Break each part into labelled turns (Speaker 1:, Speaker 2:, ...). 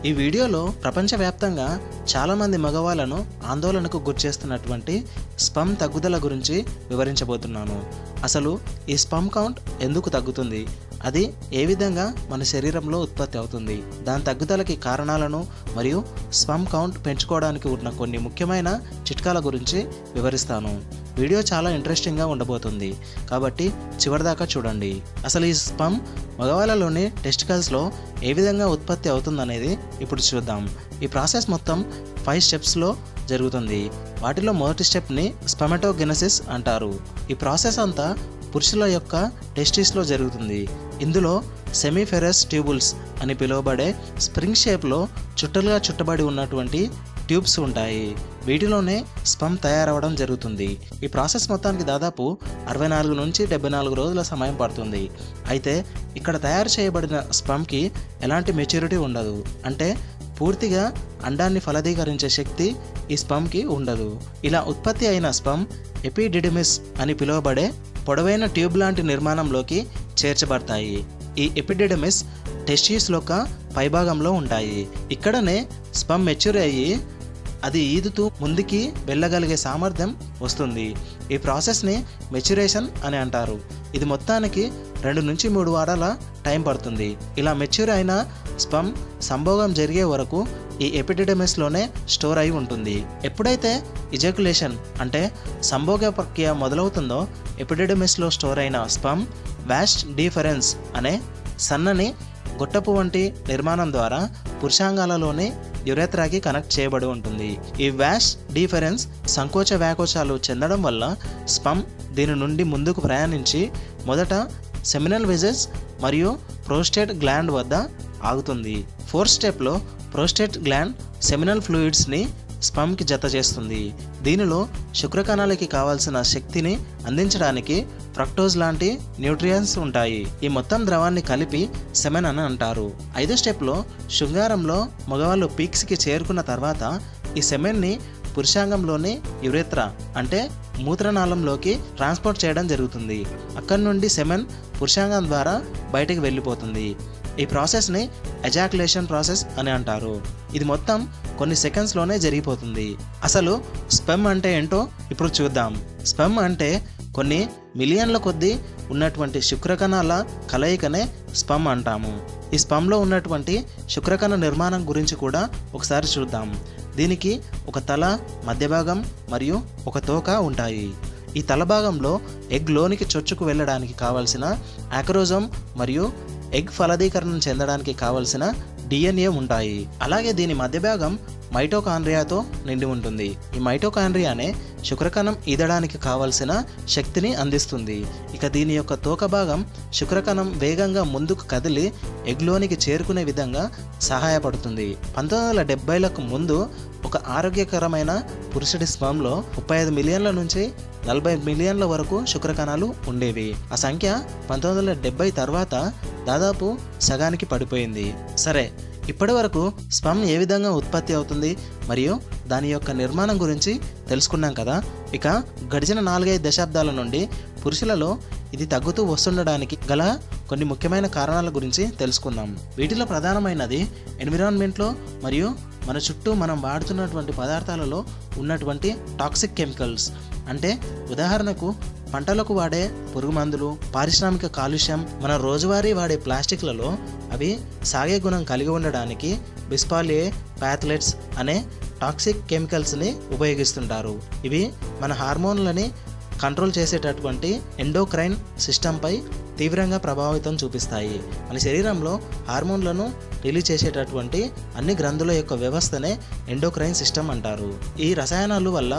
Speaker 1: ఈ వీడియోలో ప్రపంచవ్యాప్తంగా చాలామంది మగవాళ్ళను ఆందోళనకు గురిచేస్తున్నటువంటి స్పర్మ్ తగ్గుదల గురించి వివరించబోతున్నాను. అసలు ఈ స్పర్మ్ కౌంట్ ఎందుకు తగ్గుతుంది, అది ఏ విధంగా మన శరీరంలో ఉత్పత్తి అవుతుంది, దాని తగ్గుదలకి కారణాలను మరియు స్పర్మ్ కౌంట్ పెంచుకోవడానికి ఉన్న కొన్ని ముఖ్యమైన చిట్కాల గురించి వివరిస్తాను. వీడియో చాలా ఇంట్రెస్టింగ్గా ఉండబోతుంది కాబట్టి చివరిదాకా చూడండి. అసలు ఈ స్పర్మ్ మగవాళ్ళలోని టెస్టికల్స్లో ఏ విధంగా ఉత్పత్తి అవుతుందనేది ఇప్పుడు చూద్దాం. ఈ ప్రాసెస్ మొత్తం 5 స్టెప్స్లో జరుగుతుంది. వాటిలో మొదటి స్టెప్ని స్పెర్మటోగెనెసిస్ అంటారు. ఈ ప్రాసెస్ అంతా పురుషుల యొక్క టెస్టిస్లో జరుగుతుంది. ఇందులో సెమీఫెరస్ ట్యూబుల్స్ అని పిలువబడే స్ప్రింగ్ షేప్లో చుట్టలుగా చుట్టబడి ఉన్నటువంటి ట్యూబ్స్ ఉంటాయి. వీటిలోనే స్పర్మ్ తయారవడం జరుగుతుంది. ఈ ప్రాసెస్ మొత్తానికి దాదాపు 64 నుంచి 74 రోజుల సమయం పడుతుంది. అయితే ఇక్కడ తయారు చేయబడిన స్పర్మ్కి ఎలాంటి మెచ్యూరిటీ ఉండదు. అంటే పూర్తిగా అండాన్ని ఫలదీకరించే శక్తి ఈ స్పర్మ్కి ఉండదు. ఇలా ఉత్పత్తి అయిన స్పర్మ్ ఎపిడిడిమిస్ అని పిలువబడే పొడవైన ట్యూబ్ లాంటి నిర్మాణంలోకి చేర్చబడతాయి. ఈ ఎపిడిడిమిస్ టెస్టిస్ యొక్క పైభాగంలో ఉంటాయి. ఇక్కడనే స్పర్మ్ మెచ్యూర్ అయ్యి అది ఈదుతూ ముందుకి వెళ్ళగలిగే సామర్థ్యం వస్తుంది. ఈ ప్రాసెస్ని మెచ్యూరేషన్ అని అంటారు. ఇది మొత్తానికి 2 నుంచి 3 వారాల టైం పడుతుంది. ఇలా మెచ్యూర్ అయిన స్పర్మ్ సంభోగం జరిగే వరకు ఈ ఎపిడిడిమిస్లోనే స్టోర్ అయి ఉంటుంది. ఎప్పుడైతే ఇజాక్యులేషన్ అంటే సంభోగ ప్రక్రియ మొదలవుతుందో ఎపిడిడిమిస్లో స్టోర్ అయిన స్పర్మ్ వాస్ట్ డిఫరెన్స్ అనే సన్నని గొట్టపు వంటి నిర్మాణం ద్వారా పురుషాంగాలలోని యురేత్రాకి కనెక్ట్ చేయబడి ఉంటుంది. ఈ వాష్ డిఫరెన్స్ సంకోచ వ్యాకోచాలు చెందడం వల్ల స్పర్మ్ దీని నుండి ముందుకు ప్రయాణించి మొదట సెమినల్ వెజెస్ మరియు ప్రోస్టేట్ గ్లాండ్ వద్ద ఆగుతుంది. 4th స్టెప్లో ప్రోస్టేట్ గ్లాండ్ సెమినల్ ఫ్లూయిడ్స్ని స్పర్మ్కి జత చేస్తుంది. దీనిలో శుక్రకణాలకి కావాల్సిన శక్తిని అందించడానికి ఫ్రక్టోజ్ లాంటి న్యూట్రియంట్స్ ఉంటాయి. ఈ మొత్తం ద్రవాన్ని కలిపి సెమెన్ అని అంటారు. 5వ స్టెప్లో శృంగారంలో మగవాళ్ళు పీక్స్కి చేరుకున్న తర్వాత ఈ సెమెన్ని పురుషాంగంలోని యురేత్రా అంటే మూత్రనాళంలోకి ట్రాన్స్పోర్ట్ చేయడం జరుగుతుంది. అక్కడి నుండి సెమెన్ పురుషాంగం ద్వారా బయటికి వెళ్ళిపోతుంది. ఈ ప్రాసెస్ని ఎజాక్యులేషన్ ప్రాసెస్ అని అంటారు. ఇది మొత్తం కొన్ని సెకండ్స్లోనే జరిగిపోతుంది. అసలు స్పెర్మ్ అంటే ఏంటో ఇప్పుడు చూద్దాం. స్పెర్మ్ అంటే కొన్ని మిలియన్ల కొద్దీ ఉన్నటువంటి శుక్రకణాల కలయికనే స్పెర్మ్ అంటాము. ఈ స్పెర్మ్లో ఉన్నటువంటి శుక్రకణ నిర్మాణం గురించి కూడా ఒకసారి చూద్దాం. దీనికి ఒక తల, మధ్య భాగం మరియు ఒక తోక ఉంటాయి. ఈ తల భాగంలో ఎగ్ లోనికి చొచ్చుకు వెళ్ళడానికి కావలసిన ఆక్రోజోమ్ మరియు ఎగ్ ఫలదీకరణం చెందడానికి కావలసిన DNA ఉంటాయి. అలాగే దీని మధ్య భాగం మైటోకాండ్రియాతో నిండి ఉంటుంది. ఈ మైటోకాండ్రియానే శుక్రకణం ఈదడానికి కావలసిన శక్తిని అందిస్తుంది. ఇక దీని యొక్క తోక భాగం శుక్రకణం వేగంగా ముందుకు కదిలి ఎగ్లోనికి చేరుకునే విధంగా సహాయపడుతుంది. 1970లకు ముందు ఒక ఆరోగ్యకరమైన పురుషుడి స్పర్మ్లో 35 మిలియన్ల నుంచి 40 మిలియన్ల వరకు శుక్రకణాలు ఉండేవి. ఆ సంఖ్య 1970 తర్వాత దాదాపు సగానికి పడిపోయింది. సరే, ఇప్పటి వరకు స్పర్మ్ ఏ విధంగా ఉత్పత్తి అవుతుంది మరియు దాని యొక్క నిర్మాణం గురించి తెలుసుకున్నాం కదా. ఇక గడిచిన 4-5 దశాబ్దాల నుండి పురుషులలో ఇది తగ్గుతూ వస్తుండడానికి గల కొన్ని ముఖ్యమైన కారణాల గురించి తెలుసుకుందాం. వీటిలో ప్రధానమైనది ఎన్విరాన్మెంట్లో మరియు మన చుట్టూ మనం వాడుతున్నటువంటి పదార్థాలలో ఉన్నటువంటి టాక్సిక్ కెమికల్స్. అంటే ఉదాహరణకు పంటలకు వాడే పురుగు మందులు, పారిశ్రామిక కాలుష్యం, మన రోజువారీ వాడే ప్లాస్టిక్లలో అవి సాగే గుణం కలిగి ఉండడానికి బిస్ఫాల్ ఏ, ప్యాథ్లెట్స్ అనే టాక్సిక్ కెమికల్స్ని ఉపయోగిస్తుంటారు. ఇవి మన హార్మోన్లని కంట్రోల్ చేసేటటువంటి ఎండోక్రైన్ సిస్టంపై తీవ్రంగా ప్రభావితం చూపిస్తాయి. మన శరీరంలో హార్మోన్లను రిలీజ్ చేసేటటువంటి అన్ని గ్రంథుల యొక్క వ్యవస్థనే ఎండోక్రైన్ సిస్టమ్ అంటారు. ఈ రసాయనాల వల్ల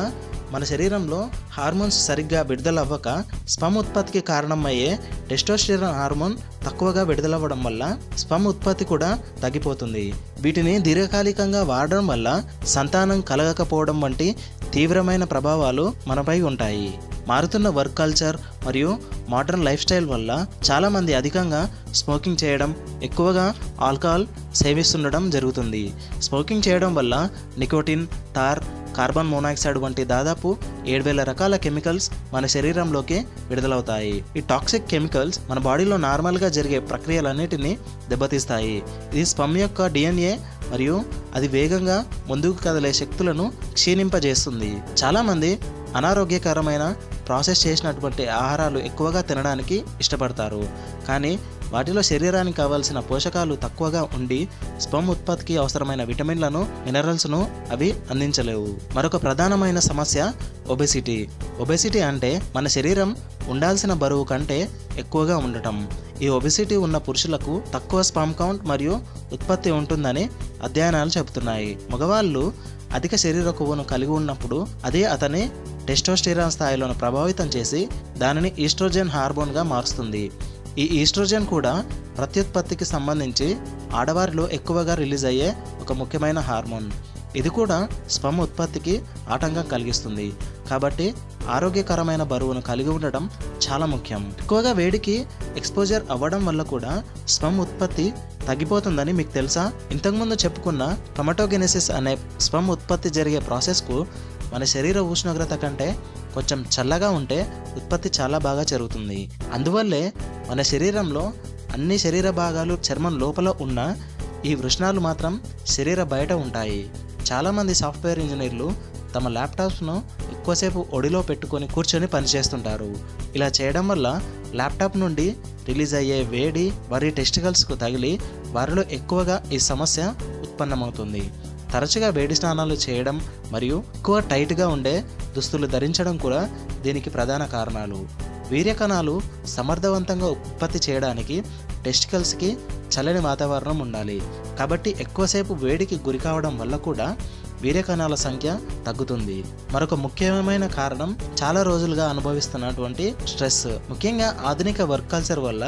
Speaker 1: మన శరీరంలో హార్మోన్స్ సరిగ్గా విడుదలవ్వక స్పర్మ్ ఉత్పత్తికి కారణమయ్యే టెస్టోస్టెరాన్ హార్మోన్ తక్కువగా విడుదలవ్వడం వల్ల స్పర్మ్ ఉత్పత్తి కూడా తగ్గిపోతుంది. వీటిని దీర్ఘకాలికంగా వాడడం వల్ల సంతానం కలగకపోవడం వంటి తీవ్రమైన ప్రభావాలు మనపై ఉంటాయి. మారుతున్న వర్క్ కల్చర్ మరియు మోడర్న్ లైఫ్ స్టైల్ వల్ల చాలామంది అధికంగా స్మోకింగ్ చేయడం, ఎక్కువగా ఆల్కహాల్ సేవిస్తుండడం జరుగుతుంది. స్మోకింగ్ చేయడం వల్ల నికోటిన్, తార్, కార్బన్ మోనాక్సైడ్ వంటి దాదాపు 7,000 రకాల కెమికల్స్ మన శరీరంలోకి విడుదలవుతాయి. ఈ టాక్సిక్ కెమికల్స్ మన బాడీలో నార్మల్గా జరిగే ప్రక్రియలన్నిటినీ దెబ్బతీస్తాయి. ఇది స్పర్మ్ యొక్క DNA మరియు అది వేగంగా ముందుకు కదిలే శక్తులను క్షీణింపజేస్తుంది. చాలామంది అనారోగ్యకరమైన ప్రాసెస్ చేసినటువంటి ఆహారాలు ఎక్కువగా తినడానికి ఇష్టపడతారు, కానీ వాటిలో శరీరానికి కావాల్సిన పోషకాలు తక్కువగా ఉండి స్పర్మ్ ఉత్పత్తికి అవసరమైన విటమిన్లను, మినరల్స్ను అవి అందించలేవు. మరొక ప్రధానమైన సమస్య ఒబెసిటీ. ఒబెసిటీ అంటే మన శరీరం ఉండాల్సిన బరువు కంటే ఎక్కువగా ఉండటం. ఈ ఒబెసిటీ ఉన్న పురుషులకు తక్కువ స్పర్మ్ కౌంట్ మరియు ఉత్పత్తి ఉంటుందని అధ్యయనాలు చెబుతున్నాయి. మగవాళ్ళు అధిక శరీర కొవ్వును కలిగి ఉన్నప్పుడు అదే అతని టెస్టోస్టెరాన్ స్థాయిలను ప్రభావితం చేసి దానిని ఈస్ట్రోజెన్ హార్మోన్గా మారుస్తుంది. ఈ ఈస్ట్రోజెన్ కూడా ప్రత్యుత్పత్తికి సంబంధించి ఆడవారిలో ఎక్కువగా రిలీజ్ అయ్యే ఒక ముఖ్యమైన హార్మోన్. ఇది కూడా స్పర్మ్ ఉత్పత్తికి ఆటంకం కలిగిస్తుంది. కాబట్టి ఆరోగ్యకరమైన బరువును కలిగి ఉండటం చాలా ముఖ్యం. ఎక్కువగా వేడికి ఎక్స్పోజర్ అవ్వడం వల్ల కూడా స్పర్మ్ ఉత్పత్తి తగ్గిపోతుందని మీకు తెలుసా? ఇంతకుముందు చెప్పుకున్న క్రొమాటోగెనెసిస్ అనే స్పర్మ్ ఉత్పత్తి జరిగే ప్రాసెస్కు మన శరీర ఉష్ణోగ్రత కంటే కొంచెం చల్లగా ఉంటే ఉత్పత్తి చాలా బాగా జరుగుతుంది. అందువల్లే మన శరీరంలో అన్ని శరీర భాగాలు చర్మం లోపల ఉన్న ఈ వృషణాలు మాత్రం శరీర బయట ఉంటాయి. చాలామంది సాఫ్ట్వేర్ ఇంజనీర్లు తమ ల్యాప్టాప్స్ను ఎక్కువసేపు ఒడిలో పెట్టుకొని కూర్చొని పనిచేస్తుంటారు. ఇలా చేయడం వల్ల ల్యాప్టాప్ నుండి రిలీజ్ అయ్యే వేడి వారి టెస్టికల్స్కు తగిలి వారిలో ఎక్కువగా ఈ సమస్య ఉత్పన్నమవుతుంది. తరచుగా వేడి స్నానాలు చేయడం మరియు ఎక్కువ టైట్గా ఉండే దుస్తులు ధరించడం కూడా దీనికి ప్రధాన కారణాలు. వీర్యకణాలు సమర్థవంతంగా ఉత్పత్తి చేయడానికి టెస్టికల్స్కి చల్లని వాతావరణం ఉండాలి. కాబట్టి ఎక్కువసేపు వేడికి గురి కావడం వల్ల కూడా వీర్యకణాల సంఖ్య తగ్గుతుంది. మరొక ముఖ్యమైన కారణం చాలా రోజులుగా అనుభవిస్తున్నటువంటి స్ట్రెస్. ముఖ్యంగా ఆధునిక వర్క్ కల్చర్ వల్ల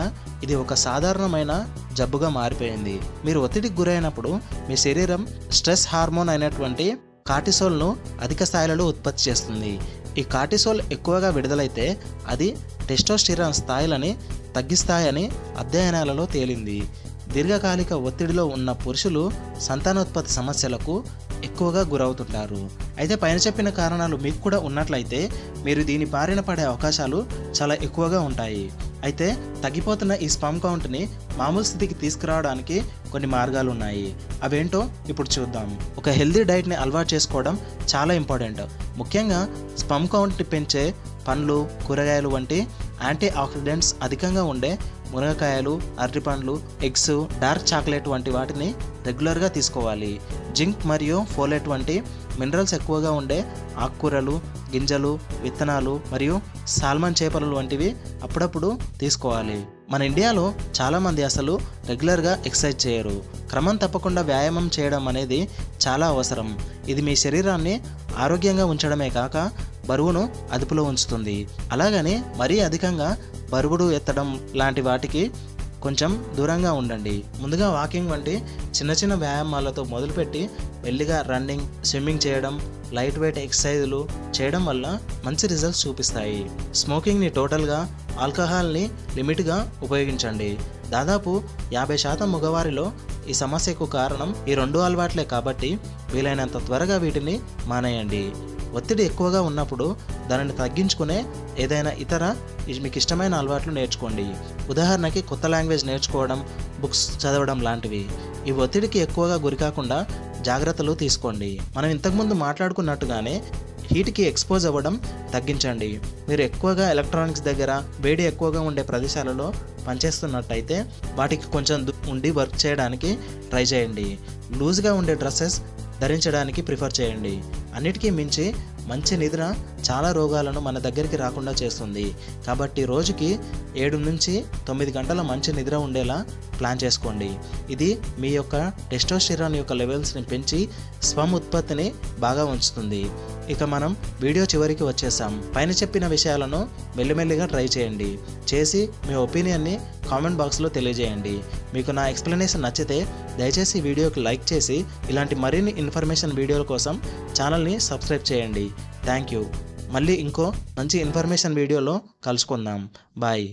Speaker 1: ఇది ఒక సాధారణమైన జబ్బుగా మారిపోయింది. మీరు ఒత్తిడికి గురైనప్పుడు మీ శరీరం స్ట్రెస్ హార్మోన్ అయినటువంటి కార్టిసోల్ను అధిక స్థాయిలలో ఉత్పత్తి చేస్తుంది. ఈ కార్టిసోల్ ఎక్కువగా విడుదలైతే అది టెస్టోస్టెరాన్ స్థాయిలని తగ్గిస్తాయని అధ్యయనాలలో తేలింది. దీర్ఘకాలిక ఒత్తిడిలో ఉన్న పురుషులు సంతానోత్పత్తి సమస్యలకు ఎక్కువగా గురవుతుంటారు. అయితే పైన చెప్పిన కారణాలు మీకు కూడా ఉన్నట్లయితే మీరు దీని బారిన పడే అవకాశాలు చాలా ఎక్కువగా ఉంటాయి. అయితే తగ్గిపోతున్న ఈ స్పర్మ్ కౌంట్ని మామూలు స్థితికి తీసుకురావడానికి కొన్ని మార్గాలు ఉన్నాయి. అవేంటో ఇప్పుడు చూద్దాం. ఒక హెల్దీ డైట్ని అలవాటు చేసుకోవడం చాలా ఇంపార్టెంట్. ముఖ్యంగా స్పర్మ్ కౌంట్ని పెంచే పండ్లు, కూరగాయలు వంటి యాంటీ ఆక్సిడెంట్స్ అధికంగా ఉండే మునగకాయలు, అరటిపండ్లు, ఎగ్స్, డార్క్ చాక్లెట్ వంటి వాటిని రెగ్యులర్గా తీసుకోవాలి. జింక్ మరియు ఫోలేట్ వంటి మినరల్స్ ఎక్కువగా ఉండే ఆకుకూరలు, గింజలు, విత్తనాలు మరియు సాల్మన్ చేపలు వంటివి అప్పుడప్పుడు తీసుకోవాలి. మన ఇండియాలో చాలామంది అసలు రెగ్యులర్గా ఎక్సర్సైజ్ చేయరు. క్రమం తప్పకుండా వ్యాయామం చేయడం అనేది చాలా అవసరం. ఇది మీ శరీరాన్ని ఆరోగ్యంగా ఉంచడమే కాక బరువును అదుపులో ఉంచుతుంది. అలాగని మరీ అధికంగా బరువుడు ఎత్తడం లాంటి వాటికి కొంచెం దూరంగా ఉండండి. ముందుగా వాకింగ్ వంటి చిన్న చిన్న వ్యాయామాలతో మొదలుపెట్టి మెల్లిగా రన్నింగ్, స్విమ్మింగ్ చేయడం, లైట్ వెయిట్ ఎక్సర్సైజులు చేయడం వల్ల మంచి రిజల్ట్స్ చూపిస్తాయి. స్మోకింగ్ని టోటల్గా, ఆల్కహాల్ని లిమిట్గా ఉపయోగించండి. దాదాపు 50% మగవారిలో ఈ సమస్యకు కారణం ఈ 2 అలవాట్లే కాబట్టి వీలైనంత త్వరగా వీటిని మానేయండి. ఒత్తిడి ఎక్కువగా ఉన్నప్పుడు దానిని తగ్గించుకునే ఏదైనా ఇతర మీకు ఇష్టమైన అలవాట్లు నేర్చుకోండి. ఉదాహరణకి కొత్త లాంగ్వేజ్ నేర్చుకోవడం, బుక్స్ చదవడం లాంటివి. ఈ ఒత్తిడికి ఎక్కువగా గురికాకుండా జాగ్రత్తలు తీసుకోండి. మనం ఇంతకుముందు మాట్లాడుకున్నట్టుగానే హీట్కి ఎక్స్పోజ్ అవ్వడం తగ్గించండి. మీరు ఎక్కువగా ఎలక్ట్రానిక్స్ దగ్గర, వేడి ఎక్కువగా ఉండే ప్రదేశాలలో పనిచేస్తున్నట్టయితే వాటికి కొంచెం ఉండి వర్క్ చేయడానికి ట్రై చేయండి. లూజ్గా ఉండే డ్రెస్సెస్ ధరించడానికి ప్రిఫర్ చేయండి. అన్నిటికీ మించి మంచి నిద్ర చాలా రోగాలను మన దగ్గరికి రాకుండా చేస్తుంది. కాబట్టి రోజుకి 7 నుంచి 9 గంటల మంచి నిద్ర ఉండేలా ప్లాన్ చేసుకోండి. ఇది మీ యొక్క టెస్టోస్టెరాన్ యొక్క లెవెల్స్ని పెంచి స్పర్మ్ ఉత్పత్తిని బాగా ఉంచుతుంది. ఇక మనం వీడియో చివరికి వచ్చేసాం. పైన చెప్పిన విషయాలను మెల్లిమెల్లిగా ట్రై చేయండి. చేసి మీ ఒపీనియన్ని కామెంట్ బాక్స్లో తెలియజేయండి. మీకు నా ఎక్స్ప్లెనేషన్ నచ్చితే దయచేసి వీడియోకి లైక్ చేసి ఇలాంటి మరిన్ని ఇన్ఫర్మేషన్ వీడియోల కోసం ఛానల్ని సబ్స్క్రైబ్ చేయండి. Thank you. మళ్ళీ ఇంకో మంచి ఇన్ఫర్మేషన్ వీడియోలో కలుసుకుందాం. బాయ్.